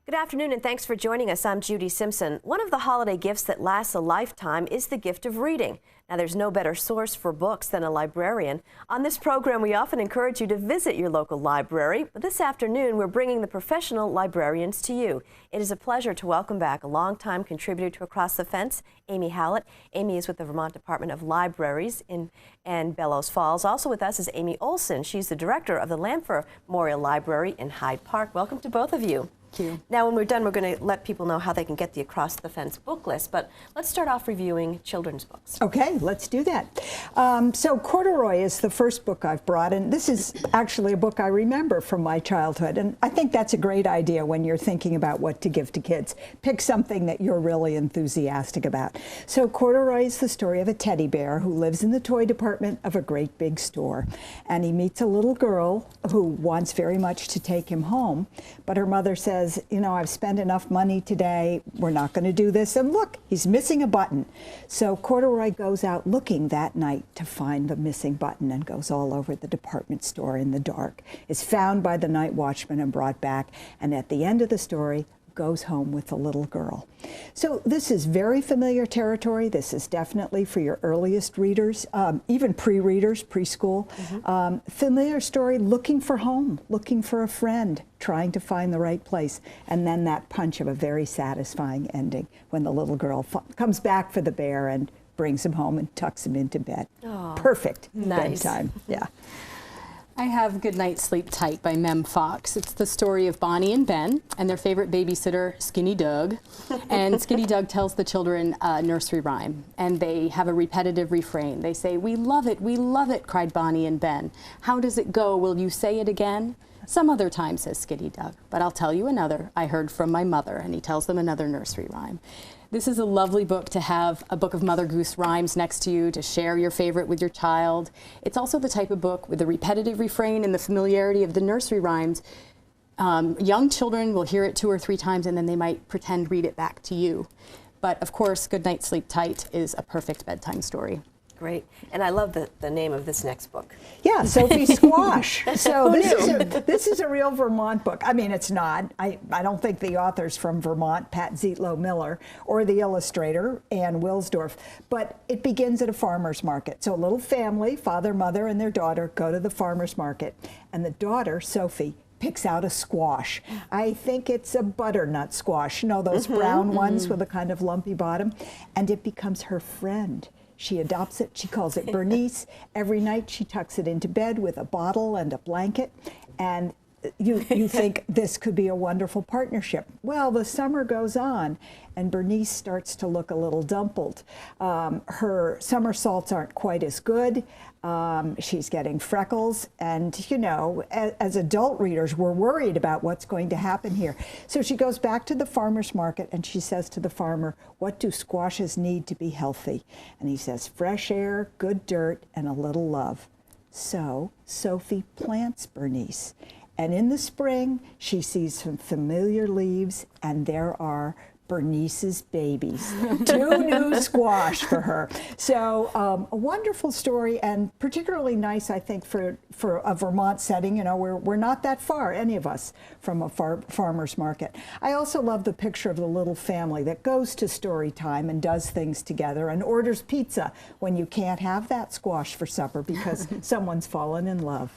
Good afternoon and thanks for joining us. I'm Judy Simpson. One of the holiday gifts that lasts a lifetime is the gift of reading. Now, there's no better source for books than a librarian. On this program, we often encourage you to visit your local library, but this afternoon we're bringing the professional librarians to you. It is a pleasure to welcome back a longtime contributor to Across the Fence, Amy Hallett. Amy is with the Vermont Department of Libraries in Bellows Falls. Also with us is Amy Olson. She's the director of the Lamphur Memorial Library in Hyde Park. Welcome to both of you. Thank you. Now, when we're done, we're going to let people know how they can get the Across the Fence book list, but let's start off reviewing children's books. Okay, let's do that. So Corduroy is the first book I've brought, and this is actually a book I remember from my childhood, and I think that's a great idea when you're thinking about what to give to kids. Pick something that you're really enthusiastic about. So Corduroy is the story of a teddy bear who lives in the toy department of a great big store, and he meets a little girl who wants very much to take him home, but her mother says, you know, I've spent enough money today, we're not going to do this, and look, he's missing a button. So Corduroy goes out looking that night to find the missing button and goes all over the department store in the dark, is found by the night watchman and brought back, and at the end of the story, goes home with the little girl. So this is very familiar territory. This is definitely for your earliest readers, even pre-readers, preschool. Familiar story, looking for home, looking for a friend, trying to find the right place, and then that punch of a very satisfying ending when the little girl comes back for the bear and brings him home and tucks him into bed. Oh, perfect nice. bedtime. Yeah. I have Good Night Sleep Tight by Mem Fox. It's the story of Bonnie and Ben and their favorite babysitter, Skinny Doug. And Skinny Doug tells the children a nursery rhyme, and they have a repetitive refrain. They say, we love it, cried Bonnie and Ben. How does it go? Will you say it again? Some other time, says Skinny Doug, but I'll tell you another I heard from my mother, and he tells them another nursery rhyme. This is a lovely book to have a book of Mother Goose rhymes next to you, to share your favorite with your child. It's also the type of book with the repetitive refrain and the familiarity of the nursery rhymes. Young children will hear it 2 or 3 times and then they might pretend read it back to you. But of course, Good Night Sleep Tight is a perfect bedtime story. Great. And I love the name of this next book. Yeah, Sophie Squash. So this is a real Vermont book. I mean, it's not. I don't think the author's from Vermont, Pat Zietlow Miller, or the illustrator, Ann Wilsdorf. But it begins at a farmer's market. So a little family, father, mother, and their daughter, go to the farmer's market. And the daughter, Sophie, picks out a squash. I think it's a butternut squash. You know, those brown ones with a kind of lumpy bottom. And it becomes her friend. She adopts it, she calls it Bernice. Every night she tucks it into bed with a bottle and a blanket. And you think this could be a wonderful partnership. Well, the summer goes on and Bernice starts to look a little dumpled. Her somersaults aren't quite as good. She's getting freckles, and you know, as adult readers, we're worried about what's going to happen here. So she goes back to the farmer's market and she says to the farmer, what do squashes need to be healthy? And he says, fresh air, good dirt, and a little love. So Sophie plants Bernice. And in the spring, she sees some familiar leaves, and there are Bernice's babies. 2 new squash for her. So a wonderful story, and particularly nice, I think, for a Vermont setting. You know, we're not that far, any of us, from a farmer's market. I also love the picture of the little family that goes to story time and does things together and orders pizza when you can't have that squash for supper because someone's fallen in love.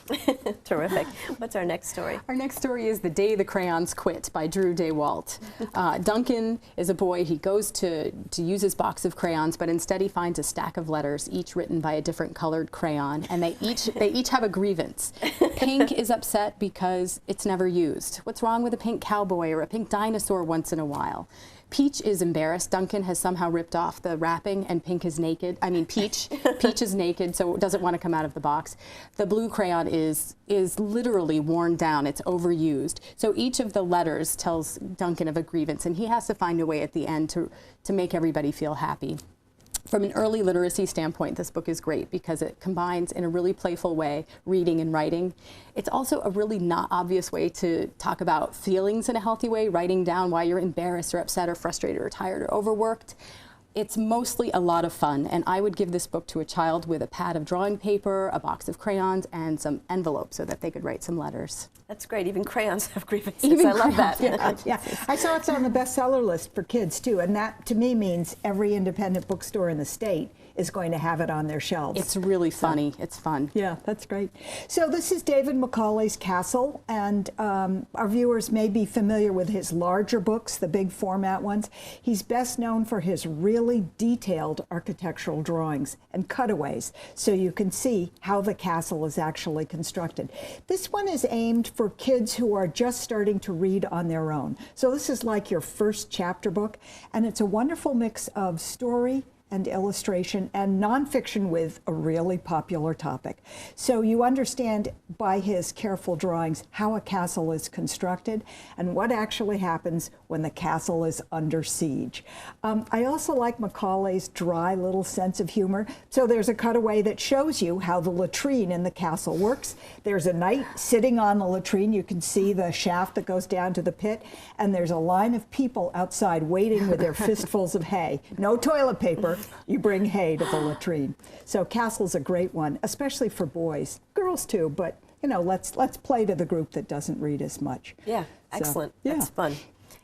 Terrific. What's our next story? Our next story is The Day the Crayons Quit by Drew DeWalt. Duncan is a boy. He goes to use his box of crayons, but instead he finds a stack of letters, each written by a different colored crayon, and they each have a grievance. Pink is upset because it's never used. What's wrong with a pink cowboy or a pink dinosaur once in a while? Peach is embarrassed. Duncan has somehow ripped off the wrapping and Pink is naked. I mean, Peach is naked, so doesn't want to come out of the box. The blue crayon is literally worn down. It's overused. So each of the letters tells Duncan of a grievance, and he has to find a way at the end to make everybody feel happy. From an early literacy standpoint, this book is great because it combines in a really playful way reading and writing. It's also a really not obvious way to talk about feelings in a healthy way, writing down why you're embarrassed or upset or frustrated or tired or overworked. It's mostly a lot of fun, and I would give this book to a child with a pad of drawing paper, a box of crayons, and some envelopes so that they could write some letters. That's great. Even crayons have grievances. Even I love that. Yeah. I saw it's on the bestseller list for kids too, and that to me means every independent bookstore in the state is going to have it on their shelves. It's really funny. It's fun. Yeah, that's great. So this is David Macaulay's Castle, and our viewers may be familiar with his larger books, the big format ones. He's best known for his really detailed architectural drawings and cutaways, so you can see how the castle is actually constructed. This one is aimed for kids who are just starting to read on their own. So this is like your first chapter book, and it's a wonderful mix of story and illustration and nonfiction with a really popular topic. So you understand by his careful drawings how a castle is constructed and what actually happens when the castle is under siege. I also like Macaulay's dry little sense of humor. So there's a cutaway that shows you how the latrine in the castle works. There's a knight sitting on the latrine. You can see the shaft that goes down to the pit, and there's a line of people outside waiting with their fistfuls of hay. No toilet paper. You bring hay to the latrine. So Castle's a great one, especially for boys. Girls too, but you know, let's play to the group that doesn't read as much. Yeah, excellent. So, yeah. That's fun.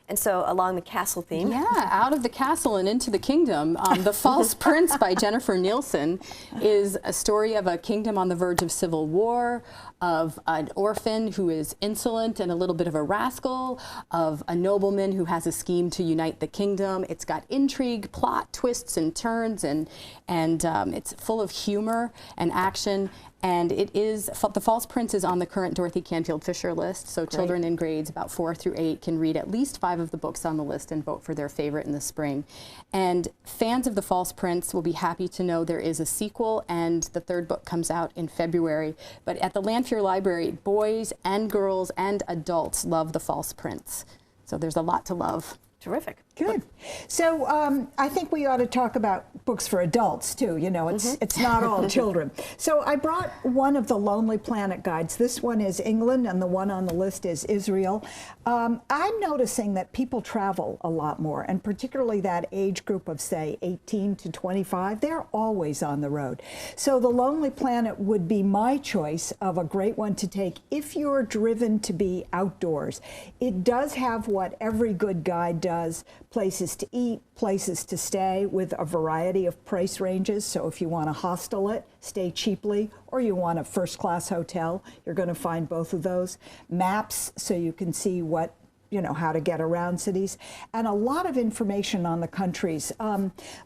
And so along the castle theme. Yeah, out of the castle and into the kingdom. The False Prince by Jennifer Nielsen is a story of a kingdom on the verge of civil war, of an orphan who is insolent and a little bit of a rascal, of a nobleman who has a scheme to unite the kingdom. It's got intrigue, plot, twists and turns, and it's full of humor and action. And it is, The False Prince is on the current Dorothy Canfield Fisher list, so Great. Children in grades about 4 through 8 can read at least 5 of the books on the list and vote for their favorite in the spring. And fans of The False Prince will be happy to know there is a sequel, and the 3rd book comes out in February. But at the Lanphier Library, boys and girls and adults love The False Prince. So there's a lot to love. Terrific. Good. So I think we ought to talk about books for adults too. You know, it's not all children. So I brought one of the Lonely Planet guides. This one is England, and the one on the list is Israel. I'm noticing that people travel a lot more, and particularly that age group of, say, 18 to 25. They're always on the road. So the Lonely Planet would be my choice of a great one to take if you're driven to be outdoors. It does have what every good guide does: places to eat, places to stay, with a variety of price ranges. So if you want to hostel it, stay cheaply, or you want a first-class hotel, you're going to find both of those. Maps, so you can see what, you know, how to get around cities, and a lot of information on the countries.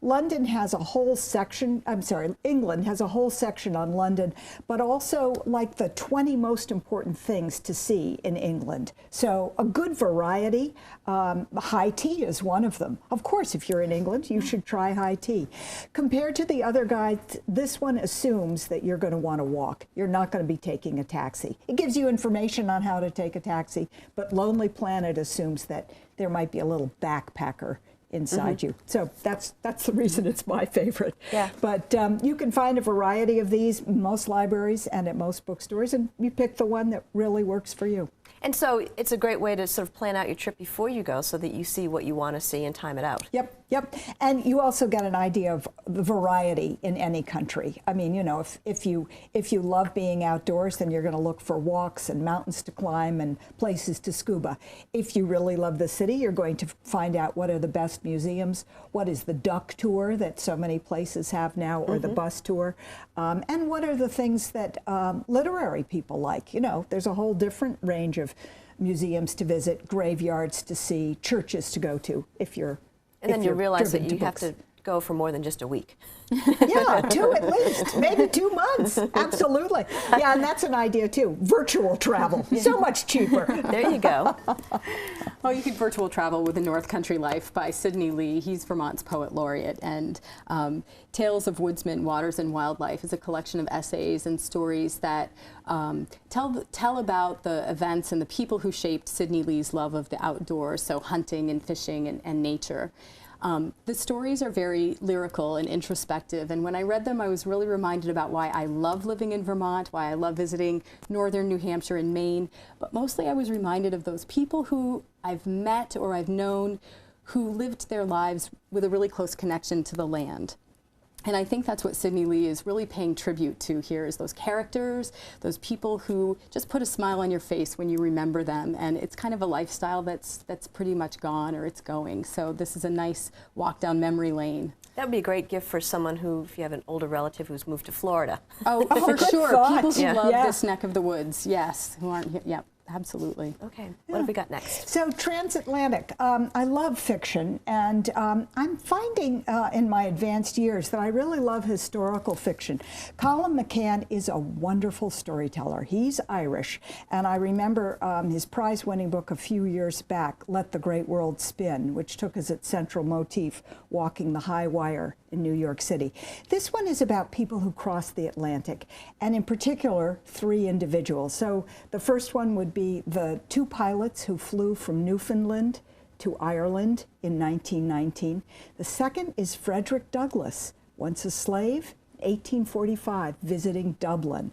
London has a whole section, England has a whole section on London, but also like the 20 most important things to see in England. So a good variety. High tea is one of them. Of course, if you're in England, you should try high tea. Compared to the other guides, this one assumes that you're going to want to walk. You're not going to be taking a taxi. It gives you information on how to take a taxi, but Lonely Planet assumes that there might be a little backpacker inside you. So that's the reason it's my favorite. Yeah. But you can find a variety of these in most libraries and at most bookstores, and you pick the one that really works for you. And so it's a great way to sort of plan out your trip before you go so that you see what you want to see and time it out. Yep. And you also get an idea of the variety in any country. I mean, you know, if you love being outdoors, then you're going to look for walks and mountains to climb and places to scuba. If you really love the city, you're going to find out what are the best museums, what is the duck tour that so many places have now, or the bus tour, and what are the things that literary people like. You know, there's a whole different range of museums to visit, graveyards to see, churches to go to if you're And then you realize that driven you have to go for more than just a week. Yeah, 2 at least, maybe 2 months. Absolutely. Yeah, and that's an idea too. Virtual travel, so much cheaper. There you go. Oh, you could virtual travel with The North Country Life by Sidney Lee. He's Vermont's poet laureate. And Tales of Woodsman, Waters and Wildlife is a collection of essays and stories that tell about the events and the people who shaped Sidney Lee's love of the outdoors, so hunting and fishing and nature. The stories are very lyrical and introspective, and when I read them, I was really reminded about why I love living in Vermont, why I love visiting northern New Hampshire and Maine, but mostly I was reminded of those people who I've met or I've known who lived their lives with a really close connection to the land. And I think that's what Sidney Lee is really paying tribute to here, is those characters, those people who just put a smile on your face when you remember them. And it's kind of a lifestyle that's pretty much gone, or it's going. So this is a nice walk down memory lane. That would be a great gift for someone who, if you have an older relative who's moved to Florida. Oh, for good sure. thought. People who Yeah. love Yeah. this neck of the woods, yes, who aren't here. Yeah, absolutely. Okay, what have we got next? So transatlantic, I love fiction, and I'm finding in my advanced years that I really love historical fiction. Colin McCann is a wonderful storyteller. He's Irish, and I remember his prize-winning book a few years back, Let the Great World Spin, which took as its central motif walking the high wire in New York City. This one is about people who cross the Atlantic, and in particular, 3 individuals. So the first one would be the 2 pilots who flew from Newfoundland to Ireland in 1919. The second is Frederick Douglass, once a slave, 1845, visiting Dublin.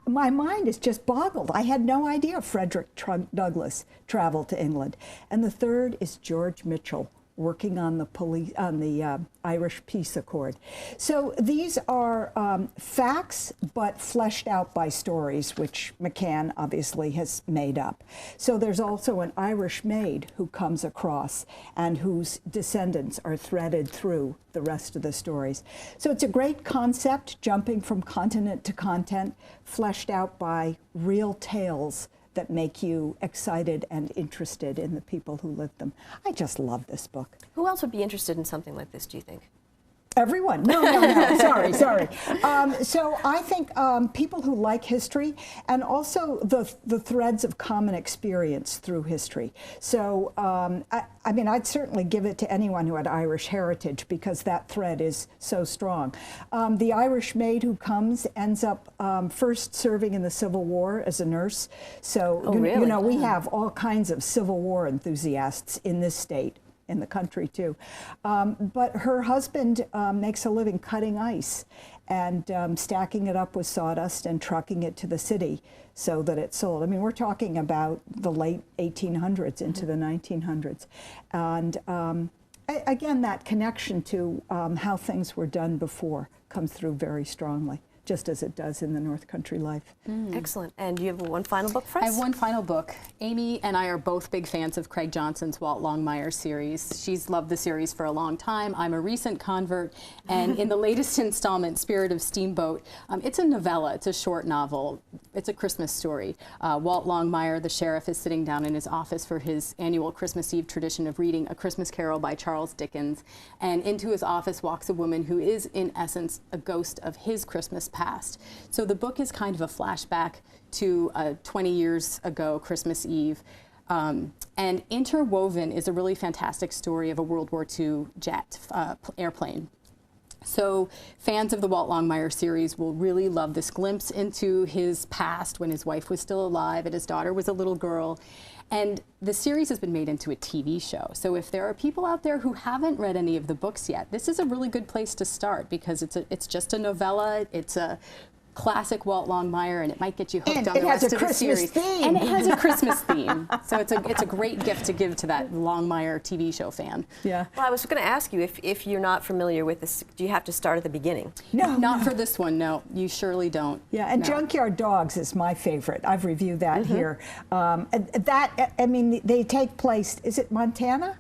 My mind is just boggled. I had no idea Frederick Douglass traveled to England. And the third is George Mitchell, working on the Irish Peace Accord. So these are facts, but fleshed out by stories, which McCann obviously has made up. So there's also an Irish maid who comes across and whose descendants are threaded through the rest of the stories. So it's a great concept, jumping from continent to continent, fleshed out by real tales that make you excited and interested in the people who lived them. I just love this book. Who else would be interested in something like this, do you think? Everyone. No, sorry. So I think people who like history, and also the threads of common experience through history. So I mean, I'd certainly give it to anyone who had Irish heritage, because that thread is so strong. The Irish maid who comes ends up first serving in the Civil War as a nurse. So really? you know, we have all kinds of Civil War enthusiasts in this state, in the country too. But her husband makes a living cutting ice and stacking it up with sawdust and trucking it to the city so that it's sold. I mean, we're talking about the late 1800s into the 1900s. And again, that connection to how things were done before comes through very strongly, just as it does in the North Country Life. Excellent. And do you have one final book for us? I have one final book. Amy and I are both big fans of Craig Johnson's Walt Longmire series. She's loved the series for a long time. I'm a recent convert, and in the latest installment, Spirit of Steamboat, it's a novella, it's a short novel, it's a Christmas story. Walt Longmire, the sheriff, is sitting down in his office for his annual Christmas Eve tradition of reading A Christmas Carol by Charles Dickens, and into his office walks a woman who is, in essence, a ghost of his Christmas past. So the book is kind of a flashback to 20 years ago, Christmas Eve. And interwoven is a really fantastic story of a World War II jet airplane. So fans of the Walt Longmire series will really love this glimpse into his past when his wife was still alive and his daughter was a little girl. And the series has been made into a TV show. So if there are people out there who haven't read any of the books yet, this is a really good place to start, because it's just a novella. It's a classic Walt Longmire, and it might get you hooked on the rest of the series. Theme. And it has a Christmas theme. So it's a great gift to give to that Longmire TV show fan. Yeah. Well, I was going to ask you, if you're not familiar with this, do you have to start at the beginning? No, Not for this one, no. You surely don't. Yeah, and No. Junkyard Dogs is my favorite. I've reviewed that here. I mean, they take place, is it Montana?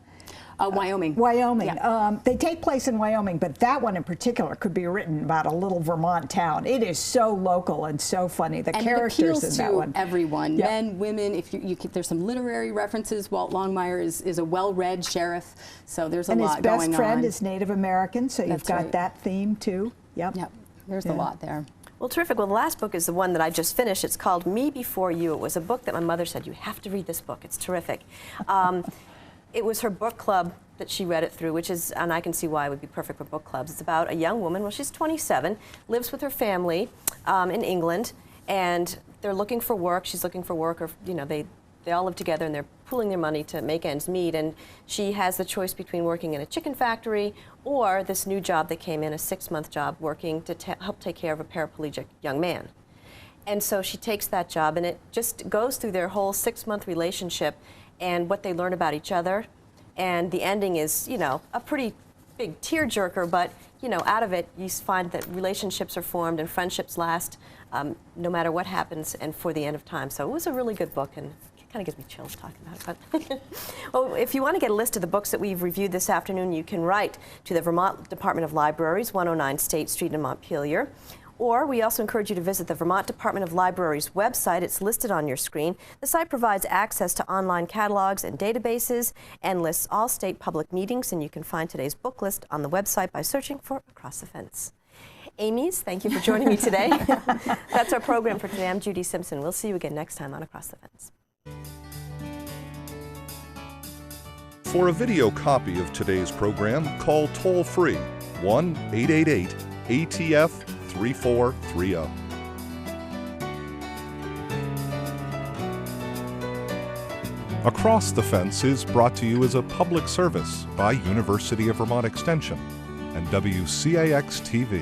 Wyoming. Wyoming. Yeah. They take place in Wyoming, but that one in particular could be written about a little Vermont town. It is so local and so funny. The And characters it appeals in to that one. everyone, Yep. men, women. If there's some literary references. Walt Longmire is a well-read sheriff, so there's a lot going on. And his best friend is Native American, so you've That's got right. that theme too. Yep. Yep, there's a Yeah. lot there. Well, terrific. Well, the last book is the one that I just finished. It's called Me Before You. It was a book that my mother said, you have to read this book. It's terrific. It was her book club that she read it through, which is, and I can see why it would be perfect for book clubs. It's about a young woman, well, she's 27, lives with her family in England, and they're looking for work. She's looking for work, or, you know, they all live together and they're pooling their money to make ends meet, and she has the choice between working in a chicken factory or this new job that came in, a 6-month job, working to help take care of a paraplegic young man. And so she takes that job, and it just goes through their whole 6-month relationship and what they learn about each other, and the ending is, you know, a pretty big tearjerker, but you know, out of it, you find that relationships are formed and friendships last no matter what happens and for the end of time. So it was a really good book, and it kind of gives me chills talking about it. But well, if you want to get a list of the books that we've reviewed this afternoon, you can write to the Vermont Department of Libraries, 109 State Street in Montpelier. Or we also encourage you to visit the Vermont Department of Libraries website. It's listed on your screen. The site provides access to online catalogs and databases and lists all state public meetings, and you can find today's book list on the website by searching for Across the Fence. Amy's, thank you for joining me today. That's our program for today. I'm Judy Simpson. We'll see you again next time on Across the Fence. For a video copy of today's program, call toll-free 1-888-ATF-3430. Across the Fence is brought to you as a public service by University of Vermont Extension and WCAX-TV.